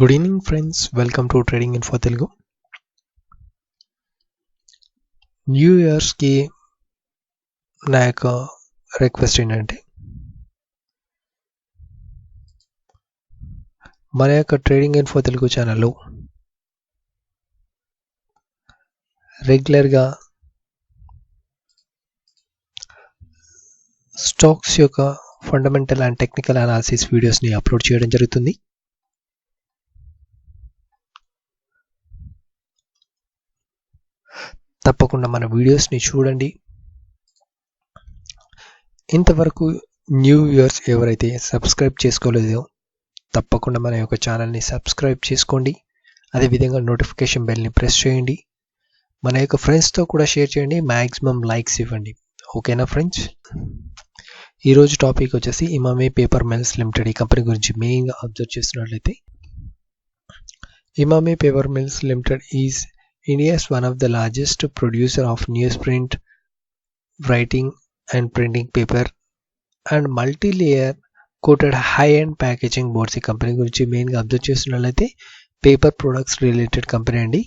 Good evening friends, welcome to trading info Telugu. New ఇయర్స్కి నా యొక్క రిక్వెస్ట్ ఏంటంటే మన యొక్క ట్రేడింగ్ ఇన్ఫో తెలుగు ఛానల్లో రెగ్యులర్గా స్టాక్స్ యొక్క ఫండమెంటల్ అండ్ టెక్నికల్ అనాలిసిస్ వీడియోస్ని అప్లోడ్ చేయడం జరుగుతుంది. తప్పకుండా మన వీడియోస్ని చూడండి. ఇంతవరకు న్యూ ఇయర్స్ ఎవరైతే సబ్స్క్రైబ్ చేసుకోలేదో తప్పకుండా మన యొక్క ఛానల్ని సబ్స్క్రైబ్ చేసుకోండి. అదేవిధంగా నోటిఫికేషన్ బెల్ని ప్రెస్ చేయండి. మన యొక్క ఫ్రెండ్స్తో కూడా షేర్ చేయండి. మ్యాక్సిమం లైక్స్ ఇవ్వండి. ఓకేనా ఫ్రెండ్స్? ఈరోజు టాపిక్ వచ్చేసి ఇమామి పేపర్ మిల్స్ లిమిటెడ్ ఈ కంపెనీ గురించి మెయిన్గా అబ్జర్వ్ చేస్తున్నట్లయితే, Emami paper mills limited is India is one of the largest producer of newsprint, writing and printing paper and multi-layer coated high-end packaging boards. ఈ company గురించి మెయిన్గా observe చేస్తున్నట్లయితే paper products related company అండి.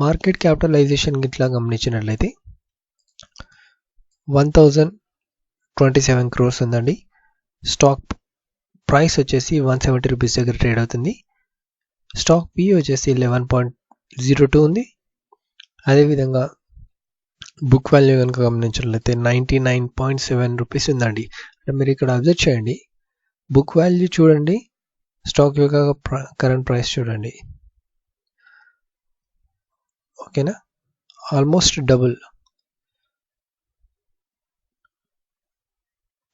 Market capitalisation ఇట్లా గమనించినట్లయితే 1027 crores ఉందండి. Stock price వచ్చేసి 170 rupees దగ్గర ట్రేడ్ అవుతుంది. స్టాక్ పి వచ్చేసి 11.02 ఉంది. అదేవిధంగా బుక్ వాల్యూ కనుక గమనించినట్లయితే 99.7 రూపీస్ ఉందండి. అంటే మీరు ఇక్కడ అబ్జర్వ్ చేయండి, బుక్ వాల్యూ చూడండి, స్టాక్ యొక్క కరెంట్ ప్రైస్ చూడండి. ఓకేనా? ఆల్మోస్ట్ డబుల్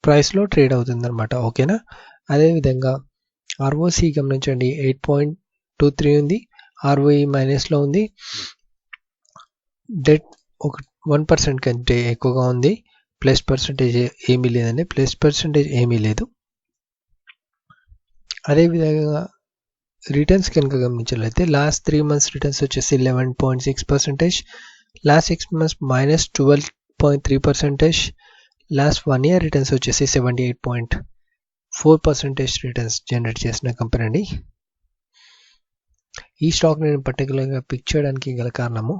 ప్రైస్లో ట్రేడ్ అవుతుంది అనమాట. ఓకేనా? అదేవిధంగా ఆర్ఓసి గమనించండి, 8.23 ఉంది. ఆర్ఓఈ మైనస్లో ఉంది. డెట్ ఒక 1% కంటే ఎక్కువగా ఉంది. ప్లస్ పర్సంటేజ్ ఏమీ లేదండి, ప్లస్ పర్సంటేజ్ ఏమీ లేదు. అదేవిధంగా రిటర్న్స్ కనుక గమనించినట్లయితే లాస్ట్ 3 months రిటర్న్స్ వచ్చేసి 11.6%, last 6 months -12.3%, last 1 year returns వచ్చేసి 78.4% రిటర్న్స్ జనరేట్ చేసిన కంపెనీ అండి. ఈ స్టాక్ నేను పర్టికులర్గా పిక్ చేయడానికి గల కారణము,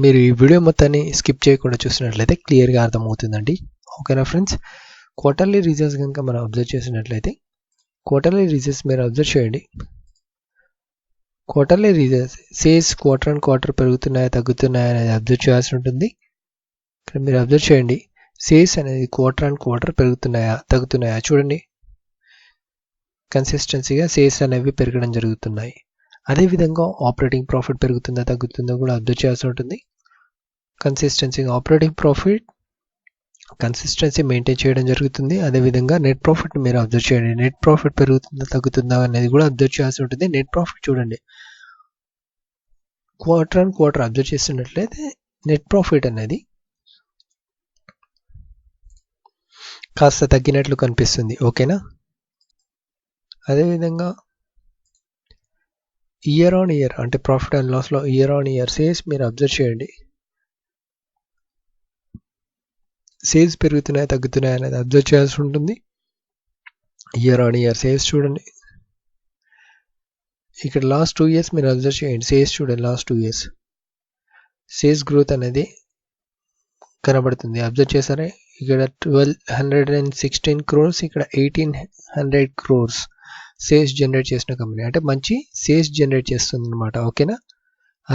మీరు ఈ వీడియో మొత్తాన్ని స్కిప్ చేయకుండా చూసినట్లయితే క్లియర్గా అర్థమవుతుందండి. ఓకేనా ఫ్రెండ్స్? క్వార్టర్లీ రిజల్ట్స్ కనుక మనం అబ్జర్వ్ చేసినట్లయితే, క్వార్టర్లీ రిజల్ట్స్ మీరు అబ్జర్వ్ చేయండి. Quarterly results sales quarter and quarter పెరుగుతున్నాయా తగ్గుతున్నాయా అనేది అబ్జర్వ్ చేయాల్సి ఉంటుంది. ఇక్కడ మీరు అబ్జర్వ్ చేయండి, సేల్స్ అనేది క్వార్టర్ అండ్ క్వార్టర్ పెరుగుతున్నాయా తగ్గుతున్నాయా చూడండి. కన్సిస్టెన్సీగా సేల్స్ అనేవి పెరగడం జరుగుతున్నాయి. అదేవిధంగా ఆపరేటింగ్ ప్రాఫిట్ పెరుగుతుందా తగ్గుతుందో కూడా అబ్జర్వ్ చేయాల్సి ఉంటుంది. కన్సిస్టెన్సీగా ఆపరేటింగ్ ప్రాఫిట్ కన్సిస్టెన్సీ మెయింటైన్ చేయడం జరుగుతుంది. అదేవిధంగా నెట్ ప్రాఫిట్ మీరు అబ్జర్వ్ చేయండి, నెట్ ప్రాఫిట్ పెరుగుతుందా తగ్గుతుందా అనేది కూడా అబ్జర్వ్ చేయాల్సి ఉంటుంది. నెట్ ప్రాఫిట్ చూడండి, క్వార్టర్ అండ్ క్వార్టర్ అబ్జర్వ్ చేస్తున్నట్లయితే నెట్ ప్రాఫిట్ అనేది కాస్త తగ్గినట్లు కనిపిస్తుంది. ఓకేనా? అదేవిధంగా ఇయర్ ఆన్ ఇయర్ అంటే ప్రాఫిట్ అండ్ లాస్లో ఇయర్ ఆన్ ఇయర్ సేల్స్ మీరు అబ్జర్వ్ చేయండి. సేల్స్ పెరుగుతున్నాయా తగ్గుతున్నాయా అనేది అబ్జర్వ్ చేయాల్సి ఉంటుంది. ఇయర్ ఆన్ ఇయర్ సేల్స్ చూడండి. ఇక్కడ లాస్ట్ 2 years మీరు అబ్జర్వ్ చేయండి, సేల్స్ చూడండి. లాస్ట్ 2 years సేల్స్ గ్రోత్ అనేది కనబడుతుంది. అబ్జర్వ్ చేశారా? ఇక్కడ 1216 crores, ఇక్కడ 1800 crores సేల్స్ జనరేట్ చేసిన కంపెనీ, అంటే మంచి సేల్స్ జనరేట్ చేస్తుంది అనమాట. ఓకేనా?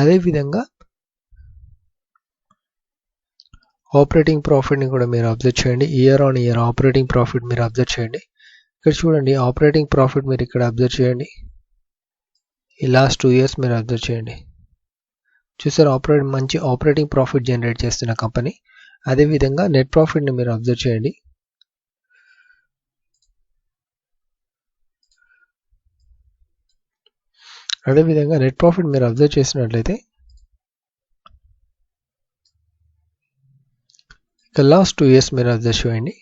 అదేవిధంగా ఆపరేటింగ్ ప్రాఫిట్ని కూడా మీరు అబ్జర్వ్ చేయండి. Year on year operating profit మీరు అబ్జర్వ్ చేయండి. ఇక్కడ చూడండి, ఆపరేటింగ్ ప్రాఫిట్ మీరు ఇక్కడ అబ్జర్వ్ చేయండి. ఈ లాస్ట్ 2 years మీరు అబ్జర్వ్ చేయండి. చూసారు, మంచి ఆపరేటింగ్ ప్రాఫిట్ జనరేట్ చేస్తున్న కంపెనీ. అదేవిధంగా నెట్ ప్రాఫిట్ని మీరు అబ్జర్వ్ చేయండి. అదేవిధంగా నెట్ ప్రాఫిట్ మీరు అబ్జర్వ్ చేసినట్లయితే ఇక లాస్ట్ 2 years మీరు అబ్జర్వ్ చేయండి.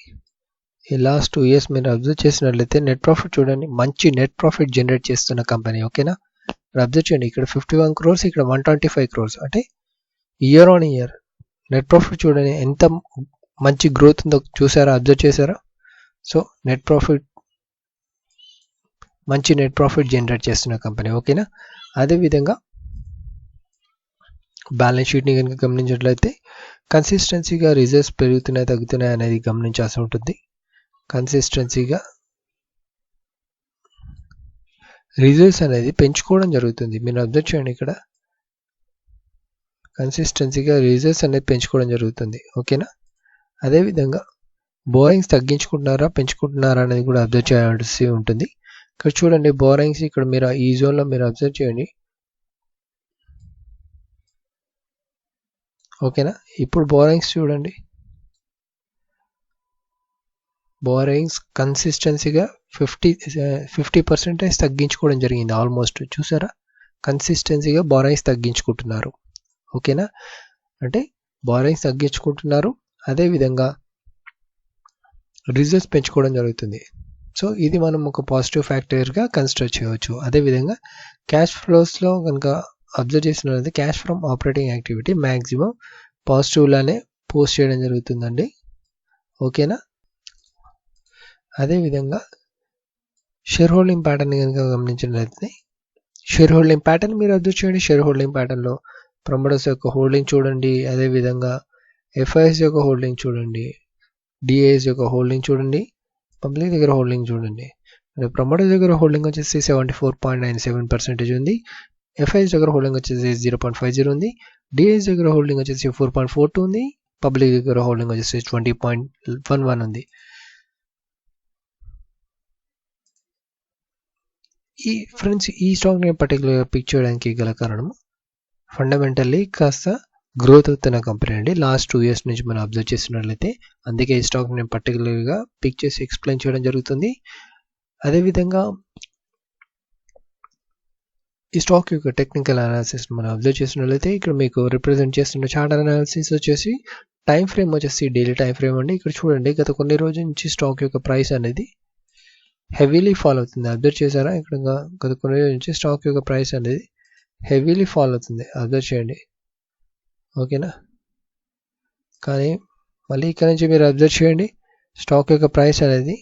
ఈ లాస్ట్ 2 years మీరు అబ్జర్వ్ చేసినట్లయితే నెట్ ప్రాఫిట్ చూడండి, మంచి నెట్ ప్రాఫిట్ జనరేట్ చేస్తున్న కంపెనీ. ఓకేనా? అబ్జర్వ్ చేయండి, ఇక్కడ 51 crores, ఇక్కడ 125 crores, అంటే year on year net profit చూడండి ఎంత మంచి గ్రోత్ ఉందో చూసారా, అబ్జర్వ్ చేశారా? సో మంచి నెట్ ప్రాఫిట్ జనరేట్ చేస్తున్న కంపెనీ. ఓకేనా. అదేవిధంగా బ్యాలెన్స్ షీట్ని కనుక గమనించినట్లయితే కన్సిస్టెన్సీగా రిజర్వ్స్ పెరుగుతున్నాయి తగ్గుతున్నాయి అనేది గమనించాల్సి ఉంటుంది. కన్సిస్టెన్సీగా రిజర్వ్స్ అనేది పెంచుకోవడం జరుగుతుంది. మీరు అబ్జర్వ్ చేయండి, ఇక్కడ కన్సిస్టెన్సీగా రిజర్వ్స్ అనేది పెంచుకోవడం జరుగుతుంది. ఓకేనా. అదేవిధంగా బోరింగ్స్ తగ్గించుకుంటున్నారా పెంచుకుంటున్నారా అనేది కూడా అబ్జర్వ్ చేయాల్సి ఉంటుంది. ఇక్కడ చూడండి బోరింగ్స్, ఇక్కడ మీరు ఈ జోన్లో మీరు అబ్జర్వ్ చేయండి. ఓకేనా. ఇప్పుడు బోరింగ్స్ చూడండి, బోరింగ్స్ కన్సిస్టెన్సీగా 50% తగ్గించుకోవడం జరిగింది. ఆల్మోస్ట్ చూసారా, కన్సిస్టెన్సీగా బోరింగ్స్ తగ్గించుకుంటున్నారు. ఓకేనా. అంటే బోరింగ్స్ తగ్గించుకుంటున్నారు, అదేవిధంగా రిజర్వ్స్ పెంచుకోవడం జరుగుతుంది. సో ఇది మనం ఒక పాజిటివ్ ఫ్యాక్టర్గా కన్సిడర్ చేయవచ్చు. అదేవిధంగా క్యాష్ ఫ్లోస్లో కనుక అబ్జర్వ్ చేసినట్లయితే cash from operating activity maximum పాజిటివ్లానే పోస్ట్ చేయడం జరుగుతుందండి. ఓకేనా. అదేవిధంగా షేర్ హోల్డింగ్ ప్యాటర్న్ కనుక గమనించినట్లయితే షేర్ హోల్డింగ్ ప్యాటర్న్ మీరు అబ్జర్వ్ చేయండి. షేర్ హోల్డింగ్ ప్యాటర్న్లో ప్రమోటర్స్ యొక్క హోల్డింగ్ చూడండి, అదేవిధంగా ఎఫ్ఐఎస్ యొక్క హోల్డింగ్ చూడండి, డిఏఎస్ యొక్క హోల్డింగ్ చూడండి, పబ్లిక్ దగ్గర హోల్డింగ్ చూడండి. ప్రమోటర్స్ దగ్గర హోల్డింగ్ వచ్చేసి 74.97% ఉంది. ఎఫ్ఐఎస్ దగ్గర హోల్డింగ్ వచ్చేసి 0.50 ఉంది. డిఏఎస్ దగ్గర హోల్డింగ్ వచ్చేసి 4.42 ఉంది. పబ్లిక్ దగ్గర హోల్డింగ్ వచ్చేసి 20.11 ఉంది. ఈ స్టాక్ని పర్టికులర్గా పిక్ చేయడానికి గల కారణం ఫండమెంటల్లీ కాస్త గ్రోత్ అవుతున్న కంపెనీ అండి. లాస్ట్ 2 years నుంచి మనం అబ్జర్వ్ చేసినట్లయితే, అందుకే ఈ స్టాక్ నేను పర్టికులర్గా పిక్ చేసి ఎక్స్ప్లెయిన్ చేయడం జరుగుతుంది. అదేవిధంగా ఈ స్టాక్ యొక్క టెక్నికల్ అనాలిసిస్ మనం అబ్జర్వ్ చేసినట్లయితే ఇక్కడ మీకు రిప్రజెంట్ చేస్తున్న చార్ట్ అనాలిసిస్ వచ్చేసి టైం ఫ్రేమ్ వచ్చేసి డైలీ టైం ఫ్రేమ్ అండి. ఇక్కడ చూడండి, గత కొన్ని రోజుల నుంచి స్టాక్ యొక్క ప్రైస్ అనేది హెవీలీ ఫాల్ అవుతుంది. అబ్జర్వ్ చేశారా, ఇక్కడ గత కొన్ని రోజుల నుంచి స్టాక్ యొక్క ప్రైస్ అనేది హెవీలీ ఫాల్ అవుతుంది. అబ్జర్వ్ చేయండి. ఓకేనా. కానీ మళ్ళీ ఇక్కడ నుంచి మీరు అబ్జర్వ్ చేయండి, స్టాక్ యొక్క ప్రైస్ అనేది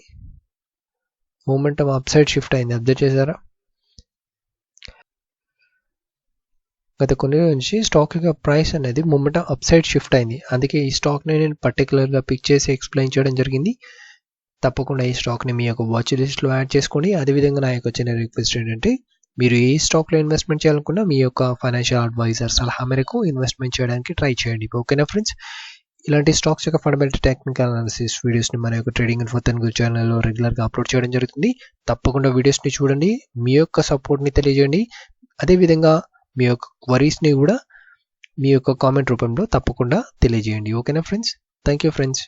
మూమెంటం అప్ సైడ్ షిఫ్ట్ అయింది. అబ్జర్వ్ చేశారా, గత కొన్ని రోజుల నుంచి స్టాక్ యొక్క ప్రైస్ అనేది మూమెంటం అప్ సైడ్ షిఫ్ట్ అయింది. అందుకే ఈ స్టాక్ని నేను పర్టికులర్గా పిక్ చేసి ఎక్స్ప్లెయిన్ చేయడం జరిగింది. తప్పకుండా ఈ స్టాక్ని మీ యొక్క వాచ్ లిస్ట్లో యాడ్ చేసుకోండి. అదేవిధంగా నా యొక్క చిన్న రిక్వెస్ట్ ఏంటంటే, మీరు ఏ స్టాక్లో ఇన్వెస్ట్మెంట్ చేయాలనుకున్నా మీ యొక్క ఫైనాన్షియల్ అడ్వైజర్ సలహా మేరకు ఇన్వెస్ట్మెంట్ చేయడానికి ట్రై చేయండి. ఓకేనా ఫ్రెండ్స్. ఇలాంటి స్టాక్స్ యొక్క ఫండమెంటల్ టెక్నికల్ అనాలిసిస్ వీడియోస్ని మన యొక్క ట్రేడింగ్ ఇన్ఫో తెలుగు ఛానల్లో రెగ్యులర్గా అప్లోడ్ చేయడం జరుగుతుంది. తప్పకుండా వీడియోస్ని చూడండి, మీ యొక్క సపోర్ట్ని తెలియజేయండి. అదేవిధంగా మీ యొక్క క్వరీస్ని కూడా మీ యొక్క కామెంట్ రూపంలో తప్పకుండా తెలియజేయండి. ఓకేనా ఫ్రెండ్స్. Thank you friends.